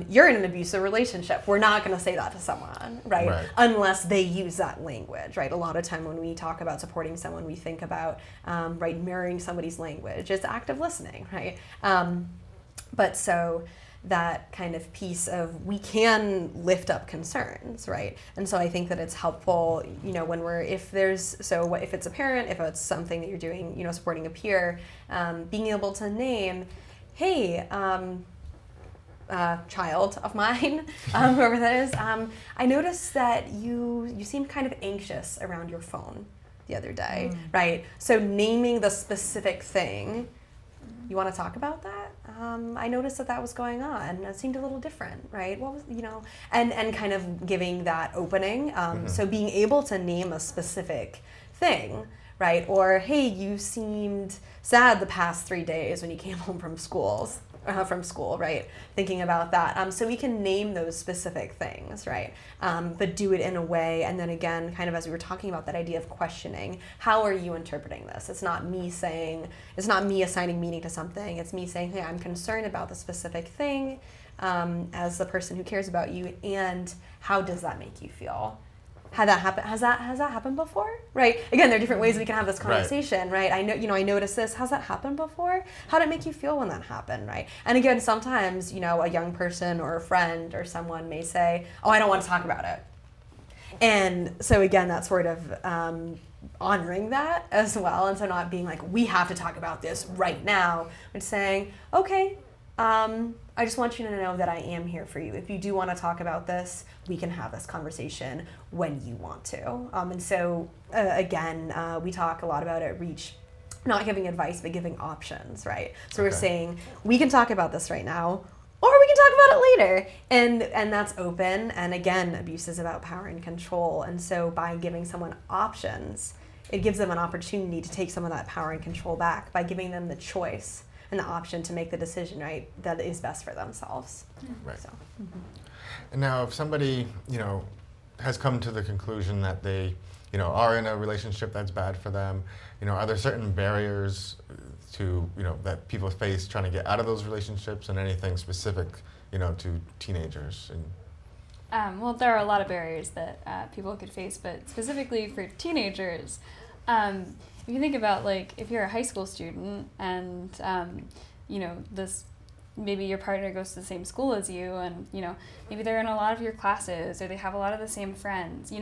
You're in an abusive relationship. We're not going to say that to someone, right? Unless they use that language, right? A lot of time when we talk about supporting someone, we think about, mirroring somebody's language. It's active listening, right? But so that kind of piece of we can lift up concerns, right? And so I think that it's helpful, when if it's a parent, if it's something that you're doing, supporting a peer, being able to name, hey, child of mine, whoever that is, I noticed that you seemed kind of anxious around your phone the other day, right? So naming the specific thing. You want to talk about that? I noticed that was going on. It seemed a little different, right? What was, and kind of giving that opening. So being able to name a specific thing, right? Or, hey, you seemed sad the past 3 days when you came home from school, right? Thinking about that. So we can name those specific things, right? But do it in a way, and then again, kind of as we were talking about that idea of questioning, how are you interpreting this? It's not me assigning meaning to something. It's me saying, hey, I'm concerned about the specific thing as the person who cares about you, and how does that make you feel? Had that happen? Has that happened before? Right. Again, there are different ways we can have this conversation, right? I know, I noticed this. Has that happened before? How did it make you feel when that happened, right? And again, sometimes, a young person or a friend or someone may say, oh, I don't want to talk about it. And so again, that's sort of honoring that as well. And so not being like, we have to talk about this right now, but saying, okay, I just want you to know that I am here for you. If you do want to talk about this, we can have this conversation when you want to. And so, again, we talk a lot about at Reach, not giving advice, but giving options, right? So we're saying, we can talk about this right now, or we can talk about it later. And that's open. And again, abuse is about power and control. And so by giving someone options, it gives them an opportunity to take some of that power and control back by giving them the choice. and the option to make the decision, right, that is best for themselves. Right. So, And now if somebody, has come to the conclusion that they, are in a relationship that's bad for them, are there certain barriers to, that people face trying to get out of those relationships, and anything specific, to teenagers? Well, there are a lot of barriers that people could face, but specifically for teenagers, if you think about, like, if you're a high school student and, this, maybe your partner goes to the same school as you, and, maybe they're in a lot of your classes, or they have a lot of the same friends,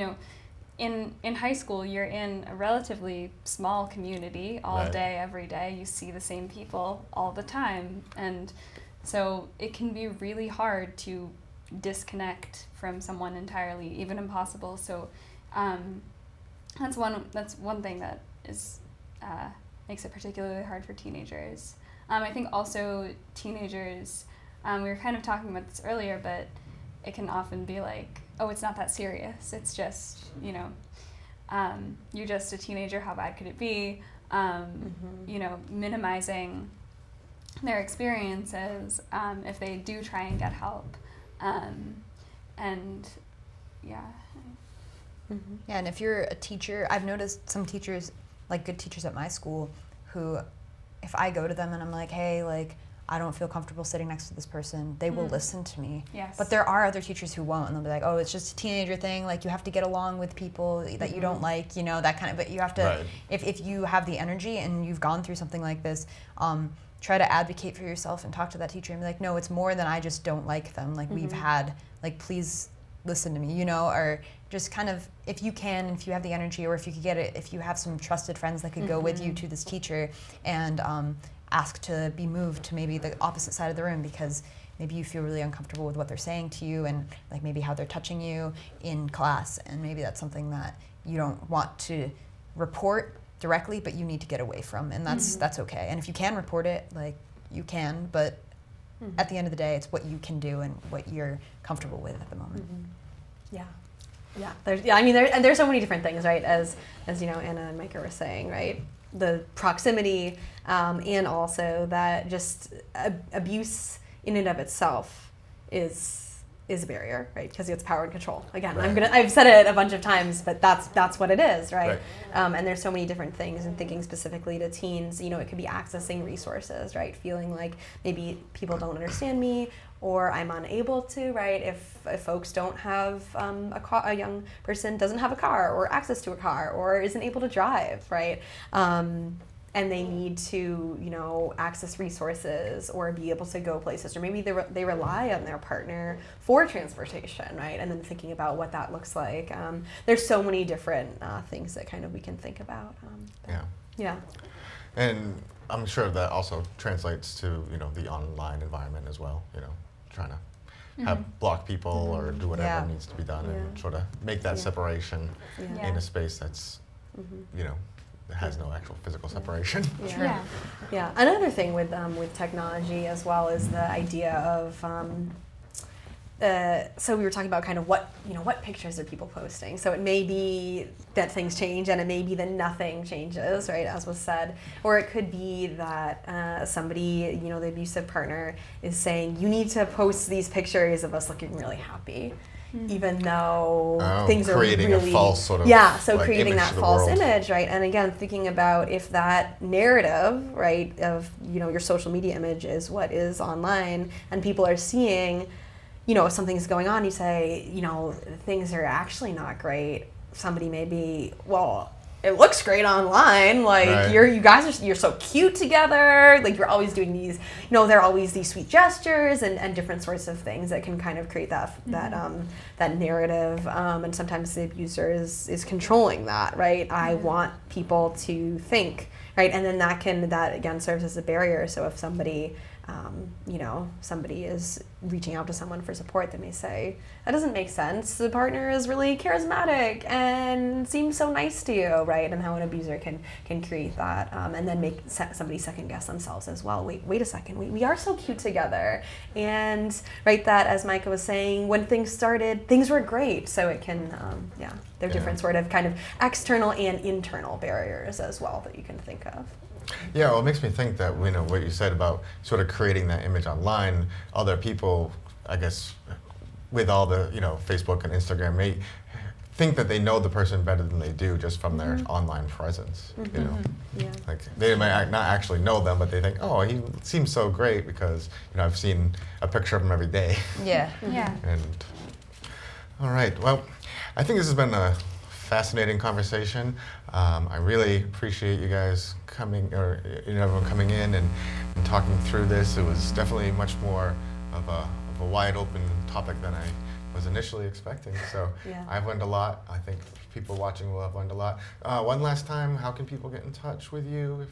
in high school, you're in a relatively small community all Right. day, every day. You see the same people all the time, and so it can be really hard to disconnect from someone entirely, even impossible. So that's one thing that is makes it particularly hard for teenagers. I think also teenagers, we were kind of talking about this earlier, but it can often be like, oh, it's not that serious. It's just, you're just a teenager. How bad could it be? Minimizing their experiences if they do try and get help. Yeah, and if you're a teacher, I've noticed some teachers, like good teachers at my school, who, if I go to them and I'm like, hey, like, I don't feel comfortable sitting next to this person, they will listen to me. Yes. But there are other teachers who won't, and they'll be like, oh, it's just a teenager thing, like, you have to get along with people that you don't like, that kind of, but you have to, Right. if you have the energy and you've gone through something like this, try to advocate for yourself and talk to that teacher and be like, no, it's more than I just don't like them, like, we've had, like, please listen to me, or just kind of, if you can, if you have the energy, or if you could get it, if you have some trusted friends that could go with you to this teacher and ask to be moved to maybe the opposite side of the room, because maybe you feel really uncomfortable with what they're saying to you, and like maybe how they're touching you in class, and maybe that's something that you don't want to report directly, but you need to get away from, and that's okay. And if you can report it, like, you can, but at the end of the day, it's what you can do and what you're comfortable with at the moment. Yeah. There's there's so many different things, right? As Anna and Micah were saying, right? The proximity, and also that just abuse in and of itself is a barrier, right? Because it's power and control. Again, Right. I've said it a bunch of times, but that's what it is, right? Right. And there's so many different things, and thinking specifically to teens, it could be accessing resources, right? Feeling like maybe people don't understand me, or I'm unable to, right? If folks don't have a young person doesn't have a car or access to a car or isn't able to drive, right? And they need to, access resources or be able to go places, or maybe they rely on their partner for transportation, right? And then thinking about what that looks like. There's so many different things that kind of we can think about. Yeah. And I'm sure that also translates to, the online environment as well, trying to have block people or do whatever needs to be done and sort of make that separation in a space that's, that has no actual physical separation. Yeah. Another thing with technology as well is the idea of so we were talking about kind of what pictures are people posting. So it may be that things change, and it may be that nothing changes, right, as was said, or it could be that somebody, the abusive partner, is saying you need to post these pictures of us looking really happy. Even though things are creating really, a false sort of creating image that to the false world. image, right? And again, thinking about if that narrative, right, of your social media image is what is online, and people are seeing, if something's going on, you say, things are actually not great. Somebody may be, well, it looks great online. Like, Right. you're so cute together. Like, you're always doing these, there are always these sweet gestures and different sorts of things that can kind of create that narrative. And sometimes the abuser is controlling that, right? I want people to think, right? And then that again serves as a barrier. So if somebody somebody is reaching out to someone for support, they may say, that doesn't make sense. The partner is really charismatic and seems so nice to you, right? And how an abuser can create that, and then make somebody second guess themselves as well. Wait a second, we are so cute together. And right, that, as Micah was saying, when things started, things were great. So it can, there are different sort of kind of external and internal barriers as well that you can think of. Yeah, well, it makes me think that, what you said about sort of creating that image online, other people, I guess, with all the, Facebook and Instagram, may think that they know the person better than they do just from their online presence, Yeah. Like, they might not actually know them, but they think, oh, he seems so great because, I've seen a picture of him every day. Yeah. Yeah. And, all right, well, I think this has been a fascinating conversation. I really appreciate you guys coming, or everyone coming in and talking through this. It was definitely much more of a wide open topic than I was initially expecting. So Yeah. I've learned a lot. I think people watching will have learned a lot. One last time, how can people get in touch with you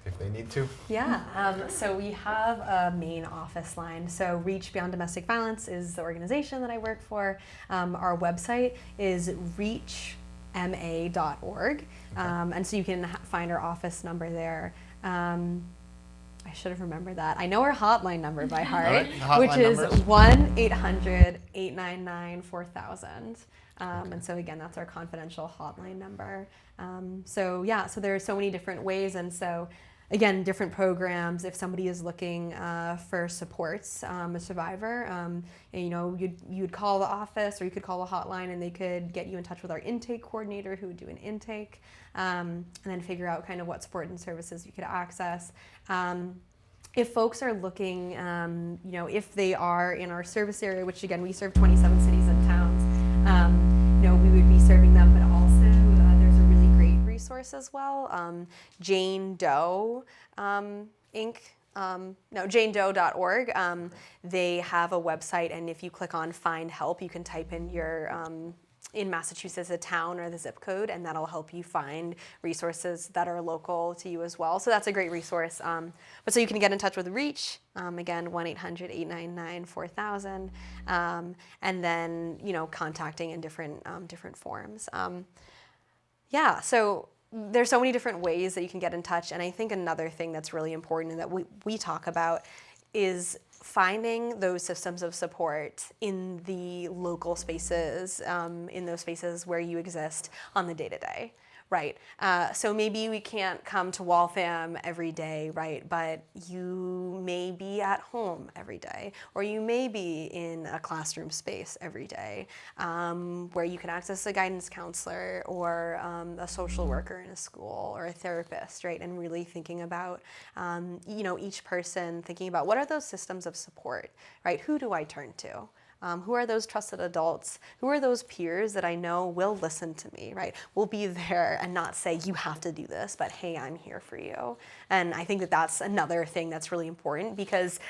if they need to? Yeah, so we have a main office line. So Reach Beyond Domestic Violence is the organization that I work for. Our website is reachma.org, and so you can find our office number there. I should have remembered that. I know our hotline number by heart, right, the hotline which is numbers. 1-800-899-4000. And so again, that's our confidential hotline number. So there are so many different ways, and so again, different programs. If somebody is looking for supports, a survivor, you'd call the office, or you could call the hotline, and they could get you in touch with our intake coordinator, who would do an intake, and then figure out kind of what support and services you could access. If folks are looking, if they are in our service area, which again, we serve 27 cities and towns, we would be serving them, but also there's a really great resource as well. Jane Doe Inc. JaneDoe.org. They have a website, and if you click on Find Help, you can type in your in Massachusetts, a town or the zip code, and that'll help you find resources that are local to you as well. So that's a great resource. But so you can get in touch with Reach, again, 1-800-899-4000, and then, contacting in different forms. So there's so many different ways that you can get in touch, and I think another thing that's really important and that we talk about is finding those systems of support in the local spaces, in those spaces where you exist on the day-to-day, right? So maybe we can't come to Waltham every day, right? But you may be at home every day, or you may be in a classroom space every day, where you can access a guidance counselor or a social worker in a school or a therapist, right? And really thinking about, each person thinking about what are those systems of support, right? Who do I turn to? Who are those trusted adults? Who are those peers that I know will listen to me, right? Will be there and not say, you have to do this, but hey, I'm here for you. And I think that that's another thing that's really important, because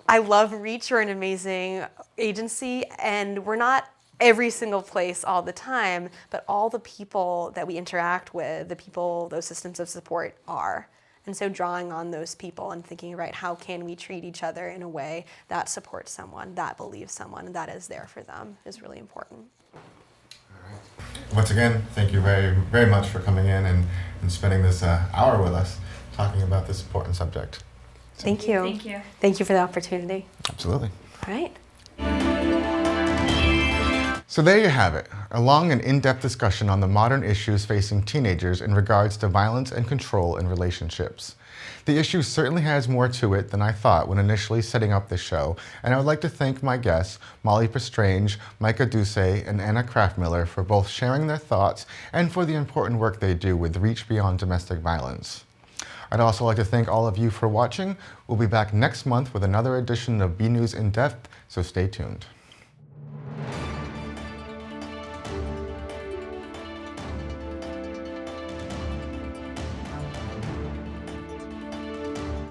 I love Reach. We're an amazing agency, and we're not every single place all the time, but all the people that we interact with, the people those systems of support are. And so drawing on those people and thinking, right, how can we treat each other in a way that supports someone, that believes someone, and that is there for them is really important. All right. Once again, thank you very, very much for coming in and spending this hour with us talking about this important subject. Thank you. Thank you. Thank you for the opportunity. Absolutely. All right. So there you have it, a long and in-depth discussion on the modern issues facing teenagers in regards to violence and control in relationships. The issue certainly has more to it than I thought when initially setting up this show, and I would like to thank my guests, Molly Pestrange, Micah Ducey, and Anna Kraftmiller, for both sharing their thoughts and for the important work they do with Reach Beyond Domestic Violence. I'd also like to thank all of you for watching. We'll be back next month with another edition of BNEWS In Depth, so stay tuned.